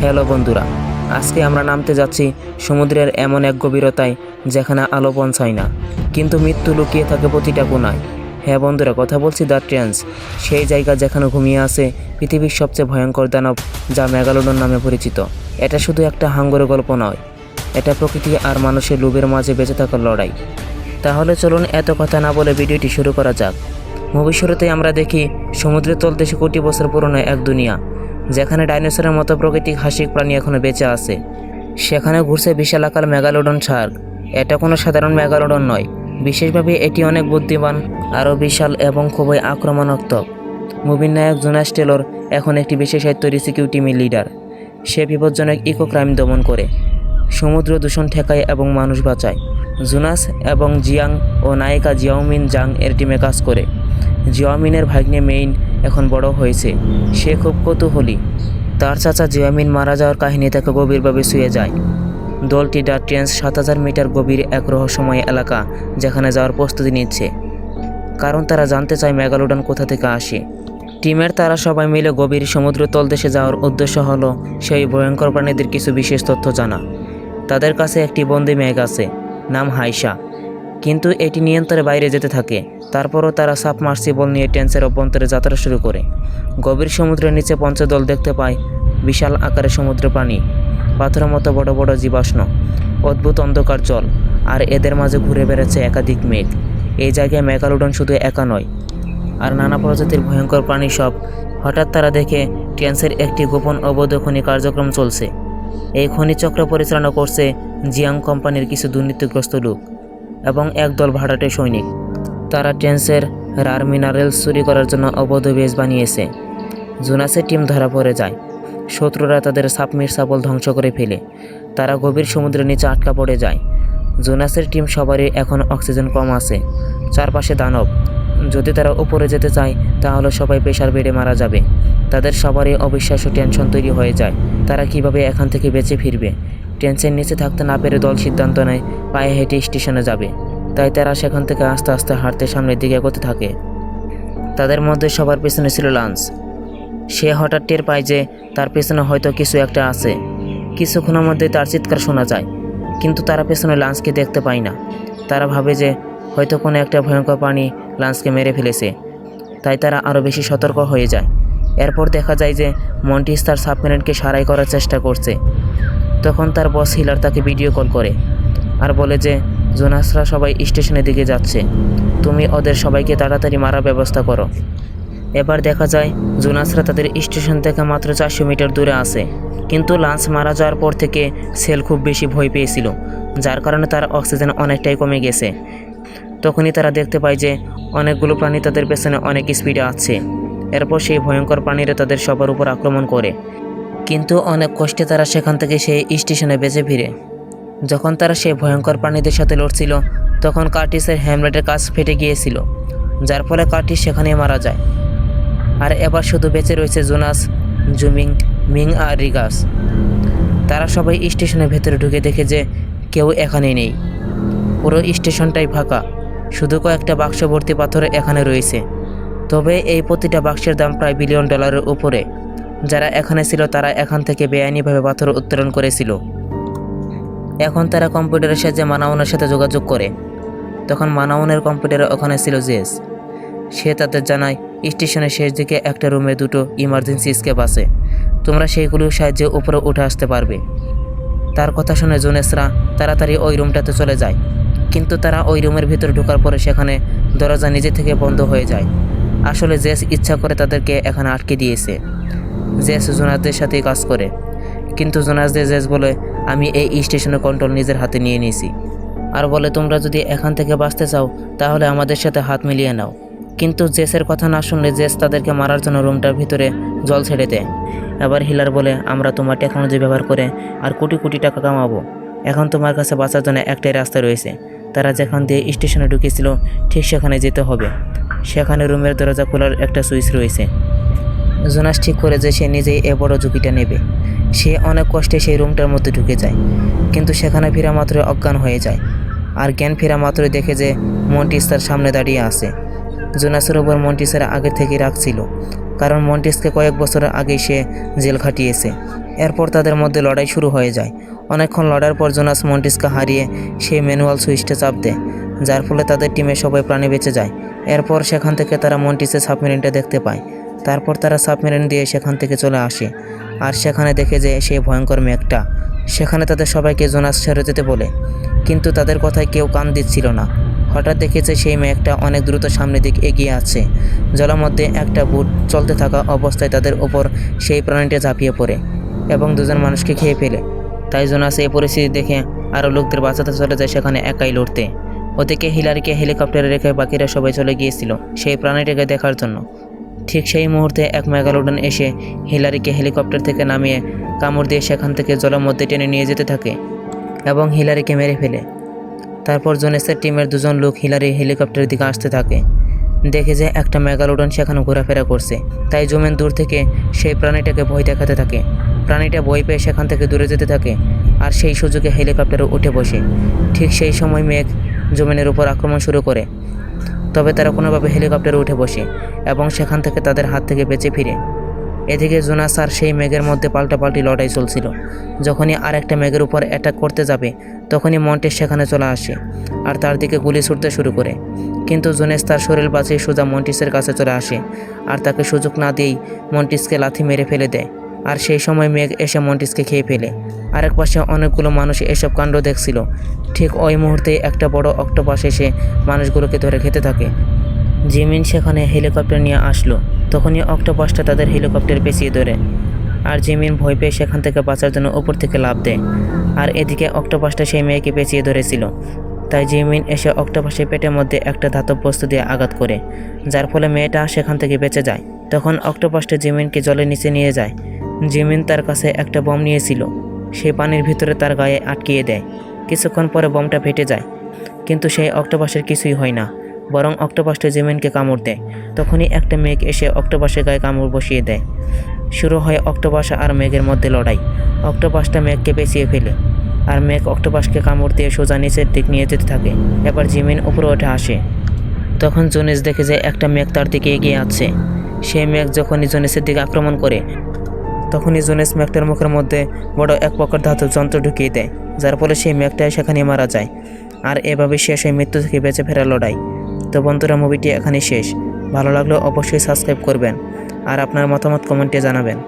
Hello বন্ধুরা, আজকে আমরা নামতে যাচ্ছি সমুদ্রের এমন এক গভীরতায় যেখানে আলো পৌঁছায় না, কিন্তু মৃত্যু লুকিয়ে থাকে প্রতিটা কোণায়। হ্যাঁ বন্ধুরা, কথা বলছি দ্য ট্রেন্স, সেই জায়গা যেখানে ঘুমিয়ে আছে পৃথিবীর সবচেয়ে ভয়ঙ্কর দানব, যা মেগালোডন নামে পরিচিত। এটা শুধু একটা হাঙ্গরের গল্প নয়, এটা প্রকৃতি আর মানুষের লোভের মাঝে বেঁচে থাকার লড়াই। তাহলে চলুন এত কথা না বলে ভিডিওটি শুরু করা যাক। মুভি শুরুতেই আমরা দেখি সমুদ্রের তলদেশে কোটি বছর পুরনো এক দুনিয়া, যেখানে ডাইনোসরের মতো প্রাকৃতিক হাসিক প্রাণী এখনও বেঁচে আছে। সেখানে ঘুরছে বিশাল আকার মেগালোডন শার্ক। এটা কোনো সাধারণ মেগালোডন নয়, বিশেষভাবে এটি অনেক বুদ্ধিমান, আরও বিশাল এবং খুবই আক্রমণাত্মক। মুভির নায়ক জোনাস টেলর এখন একটি বিশেষায়িত রেস্কিউ টিমের লিডার। সে বিপজ্জনক ইকো ক্রাইম দমন করে, সমুদ্র দূষণ ঠেকায় এবং মানুষ বাঁচায়। জোনাস এবং জিয়াং ও নায়িকা জিয়াওমিন জাং এর টিমে কাজ করে। জিয়াওমিনের ভাগ্নে মেইন এখন বড় হয়েছে, সে খুব কৌতূহলী। তার চাচা জিয়াওমিন মারা যাওয়ার কাহিনী তাকে গভীরভাবে ছুঁয়ে যায়। দলটি দ্য ট্রেন্স 7000 মিটার গভীর এক রহস্যময় এলাকা, যেখানে যাওয়ার প্রস্তুতি নিচ্ছে, কারণ তারা জানতে চায় মেগালোডন কোথা থেকে আসে। টিমের তারা সবাই মিলে গভীর সমুদ্র তলদেশে যাওয়ার উদ্দেশ্য হলো সেই ভয়ঙ্কর প্রাণীদের কিছু বিশেষ তথ্য জানা। তাদের কাছে একটি বন্দি মেঘ আছে, নাম হাইসা, কিন্তু এটি নিয়ন্ত্রণের বাইরে যেতে থাকে। তারপরও তারা সাবমার্সিবল নিয়ে ট্রেন্সের অভ্যন্তরে যাত্রা শুরু করে। গভীর সমুদ্রের নিচে পঞ্চদল দেখতে পায় বিশাল আকারের সমুদ্র প্রাণী, পাথরের মতো বড় বড় জীবাশ্ম, অদ্ভুত অন্ধকার জল, আর এদের মাঝে ঘুরে বেড়াচ্ছে একাধিক মেঘ। এই জায়গায় মেগালোডন শুধু একা নয়, আর নানা প্রজাতির ভয়ঙ্কর প্রাণী সব। হঠাৎ তারা দেখে ট্রেন্সের একটি গোপন অবৈধ খনি কার্যক্রম চলছে। এই খনি চক্র পরিচালনা করছে জিয়াং কোম্পানির কিছু দুর্নীতিগ্রস্ত লোক এবং একদল ভাড়াটে সৈনিক। তারা ট্রেন্সের রার মিনারেলস চুরি করার জন্য অবৈধ বেস বানিয়েছে। জোনাসের টিম ধরা পড়ে যায়, শত্রুরা তাদের সাবমার্সিবল ধ্বংস করে ফেলে। তারা গভীর সমুদ্রের নিচে আটকা পড়ে যায়। জোনাসের টিম সবারই এখন অক্সিজেন কম আছে, চারপাশে দানব। যদি তারা উপরে যেতে চায় তাহলে সবাই প্রেশার বেড়ে মারা যাবে। তাদের সবারই অবিশ্বাস্য টেনশন তৈরি হয়ে যায়, তারা কিভাবে এখান থেকে বেঁচে ফিরবে। টেন্সের নিচে থাকতে না পেরে দল সিদ্ধান্ত নেয় পায়ে হেঁটে স্টেশনে যাবে। তাই তারা সেখান থেকে আস্তে আস্তে হাঁটতে সামনের দিকে এগোতে থাকে। তাদের মধ্যে সবার পেছনে ছিল লান্স। সে হঠাৎ টের পায় যে তার পেছনে হয়তো কিছু একটা আছে। কিছুক্ষণের মধ্যে তার চিৎকার শোনা যায়, কিন্তু তারা পেছনে লান্সকে দেখতে পায় না। তারা ভাবে যে হয়তো কোনো একটা ভয়ঙ্কর প্রাণী লান্সকে মেরে ফেলেছে, তাই তারা আরও বেশি সতর্ক হয়ে যায়। এরপর দেখা যায় যে মন্টিস তার সাবমেরিনকে সারাই করার চেষ্টা করছে। তখন তার বস হিলার তাকে ভিডিও কল করে আর বলে যে জোনাসরা সবাই স্টেশনের দিকে যাচ্ছে, তুমি ওদের সবাইকে তাড়াতাড়ি মারার ব্যবস্থা করো। এবার দেখা যায় জোনাসরা তাদের স্টেশন থেকে মাত্র 400 মিটার দূরে আছে, কিন্তু লান্স মারা যাওয়ার পর থেকে সেল খুব বেশি ভয় পেয়েছিল, যার কারণে তার অক্সিজেন অনেকটাই কমে গেছে। তখনই তারা দেখতে পায় যে অনেকগুলো প্রাণী তাদের পেছনে অনেক স্পিডে আছে। এরপর সেই ভয়ঙ্কর প্রাণীরা তাদের সবার উপর আক্রমণ করে, কিন্তু অনেক কষ্টে তারা সেখান থেকে সেই স্টেশনে বেঁচে ফিরে। যখন তারা সেই ভয়ঙ্কর প্রাণীদের সাথে লড়ছিল, তখন কার্টিসের হ্যামলেটের কাজ ফেটে গিয়েছিল, যার ফলে কার্টিস সেখানেই মারা যায়। আর এবার শুধু বেঁচে রয়েছে জোনাস, জুমিং, মিং আর রিগাস। তারা সবাই স্টেশনের ভেতরে ঢুকে দেখে যে কেউ এখানে নেই। পুরো স্টেশনটাই ফাঁকা, শুধু কয়েকটা বাক্স ভর্তি পাথর এখানে রয়েছে। তবে এই প্রতিটা বাক্সের দাম প্রায় $1 বিলিয়ন উপরে। যারা এখানে ছিল তারা এখান থেকে বেআইনিভাবে পাথর উত্তোলন করেছিল। এখন তারা কম্পিউটারের সাহায্যে মানাউনের সাথে যোগাযোগ করে। তখন মানাউনের কম্পিউটারে ওখানে ছিল জেস। সে তাদের জানায় স্টেশনের শেষ দিকে একটা রুমে 2টো ইমার্জেন্সি স্কেপ আছে, তোমরা সেইগুলোর সাহায্যে উপরে উঠে আসতে পারবে। তার কথা শুনে জোনেসরা তাড়াতাড়ি ওই রুমটাতে চলে যায়, কিন্তু তারা ওই রুমের ভিতরে ঢোকার পরে সেখানে দরজা নিজে থেকে বন্ধ হয়ে যায়। আসলে জেস ইচ্ছা করে তাদেরকে এখানে আটকে দিয়েছে। জেস জোনাসদের সাথেই কাজ করে, কিন্তু জোনাসদের জেস বলে আমি এই স্টেশনের কন্ট্রোল নিজের হাতে নিয়ে নিয়েছি, আর বলে তোমরা যদি এখান থেকে বাঁচতে চাও তাহলে আমাদের সাথে হাত মিলিয়ে নাও। কিন্তু জেসের কথা না শুনলে জেস তাদেরকে মারার জন্য রুমটার ভিতরে জল ছেড়ে দেয়। এবার হিলার বলে আমরা তোমার টেকনোলজি ব্যবহার করে আর কোটি কোটি টাকা কামাবো। এখন তোমার কাছে বাঁচার জন্য একটাই রাস্তা রয়েছে। তারা যেখান দিয়ে স্টেশনে ঢুকেছিল ঠিক সেখানে যেতে হবে। সেখানে রুমের দরজা খোলার একটা সুইচ রয়েছে। জোনাস ঠিক করে যে সে নিজেই এ বড় ঝুঁকিটা নেবে। সে অনেক কষ্টে সেই রুমটার মধ্যে ঢুকে যায়, কিন্তু সেখানে ফেরা মাত্রই অজ্ঞান হয়ে যায়। আর জ্ঞান ফেরা মাত্রই দেখে যে মন্টিস তার সামনে দাঁড়িয়ে আছে। জোনাসের ওপর মন্টিসের আগে থেকে রাগ ছিল, কারণ মন্টিসকে কয়েক বছর আগে সে জেল খাটিয়েছে। এরপর তাদের মধ্যে লড়াই শুরু হয়ে যায়। অনেকক্ষণ লড়ার পর জোনাস মন্টিসকে হারিয়ে সেই ম্যানুয়াল সুইচটা চাপ দেয়, যার ফলে তাদের টিমের সবাই প্রাণে বেঁচে যায়। এরপর সেখান থেকে তারা মন্টিসের সাবমেরিনটা দেখতে পায়। তারপর তারা সাবমেরিন দিয়ে সেখান থেকে চলে আসে আর সেখানে দেখে যে সেই ভয়ঙ্কর মেঘটা। সেখানে তাদের সবাইকে জোনাস ছেড়ে যেতে বলে, কিন্তু তাদের কথায় কেউ কান দিচ্ছিল না। হঠাৎ দেখেছে সেই মেঘটা অনেক দ্রুত সামনের দিক এগিয়ে আছে। জলের মধ্যে একটা বুট চলতে থাকা অবস্থায় তাদের ওপর সেই প্রাণীটা ঝাঁপিয়ে পড়ে এবং দুজন মানুষকে খেয়ে ফেলে। তাই জোনাস এই পরিস্থিতি দেখে আরও লোকদের বাঁচাতে চলে যায় সেখানে একাই লড়তে। ওদিকে হিলারিকে হেলিকপ্টারে রেখে বাকিরা সবাই চলে গিয়েছিল সেই প্রাণীটাকে দেখার জন্য। ঠিক সেই মুহূর্তে এক মেগালোডন এসে হিলারিকে হেলিকপ্টার থেকে নামিয়ে কামড় দিয়ে সেখান থেকে জলের মধ্যে টেনে নিয়ে যেতে থাকে এবং হিলারিকে মেরে ফেলে। তারপর জোনেসের টিমের দুজন লোক হিলারি হেলিকপ্টারের দিকে আসতে থাকে, দেখে যে একটা মেগালোডন সেখানে ঘোরাফেরা করছে। তাই জোমেন দূর থেকে সেই প্রাণীটাকে ভয় দেখাতে থাকে। প্রাণীটা ভয় পেয়ে সেখান থেকে দূরে যেতে থাকে আর সেই সুযোগে হেলিকপ্টারে উঠে বসে। ঠিক সেই সময় মেঘ জোমেনের উপর আক্রমণ শুরু করে, তবে তারা কোনোভাবে হেলিকপ্টারে উঠে বসে এবং সেখান থেকে তাদের হাত থেকে বেঁচে ফিরে। এদিকে জোনাস আর সেই মেঘের মধ্যে পাল্টাপাল্টি লড়াই চলছিল। যখনই আরেকটা মেঘের উপর অ্যাটাক করতে যাবে তখনই মন্টিস সেখানে চলে আসে আর তার দিকে গুলি ছুটতে শুরু করে, কিন্তু জোনেস তার শরীর বাঁচিয়ে সোজা মন্টিসের কাছে চলে আসে আর তাকে সুযোগ না দিয়েই মন্টিসকে লাথি মেরে ফেলে দেয়। আর সেই সময় মেঘ এসে মন্টিসকে খেয়ে ফেলে। আরেক পাশে অনেকগুলো মানুষ এসব কাণ্ড দেখছিল। ঠিক ওই মুহূর্তে একটা বড় অক্টোপাস এসে মানুষগুলোকে ধরে খেতে থাকে। জিমিন সেখানে হেলিকপ্টার নিয়ে আসলো, তখনই অক্টোপাসটা তাদের হেলিকপ্টার পেঁচিয়ে ধরে আর জিমিন ভয় পেয়ে সেখান থেকে বাঁচার জন্য উপর থেকে লাফ দেয়। আর এদিকে অক্টোপাসটা সেই মেয়েকে পেঁচিয়ে ধরেছিল, তাই জিমিন এসে অক্টোপাসের পেটের মধ্যে একটা ধাতব বস্তু দিয়ে আঘাত করে, যার ফলে মেয়েটা সেখান থেকে বেঁচে যায়। তখন অক্টোপাসটা জিমিনকে জলের নিচে নিয়ে যায়। জিমিন তার কাছে একটা বম নিয়েছিল, সেই পানির ভিতরে তার গায়ে আটকিয়ে দেয়। কিছুক্ষণ পরে বমটা ফেটে যায়, কিন্তু সেই অক্টোপাসের কিছুই হয় না, বরং অক্টোপাসটা জিমিনকে কামড় দেয়। তখনই একটা মেঘ এসে অক্টোপাসের গায়ে কামড় বসিয়ে দেয়। শুরু হয় অক্টোপাস আর মেঘের মধ্যে লড়াই। অক্টোপাসটা মেঘকে পেঁচিয়ে ফেলে আর মেঘ অক্টোপাসকে কামড় দিয়ে সোজা নিচের দিক নিয়ে যেতে থাকে। এবার জিমিন উপরে উঠে আসে। তখন জোনেস দেখে যে একটা মেঘ তার দিকে এগিয়ে আছে। সেই মেঘ যখনই জোনেসের দিকে আক্রমণ করে তখনই জোনেস মেঘটার মুখের মধ্যে বড় এক প্রকার ধাতব যন্ত্র ঢুকিয়ে দেয়, যার ফলে সেই মেঘটা সেখানে মারা যায়। আর এভাবে শেষ হয় মৃত্যু থেকে বেঁচে ফেরার লড়াই। তো বন্ধুরা, মুভিটি এখানেই শেষ। ভালো লাগলে অবশ্যই সাবস্ক্রাইব করবেন আর আপনার মতামত কমেন্টে জানাবেন।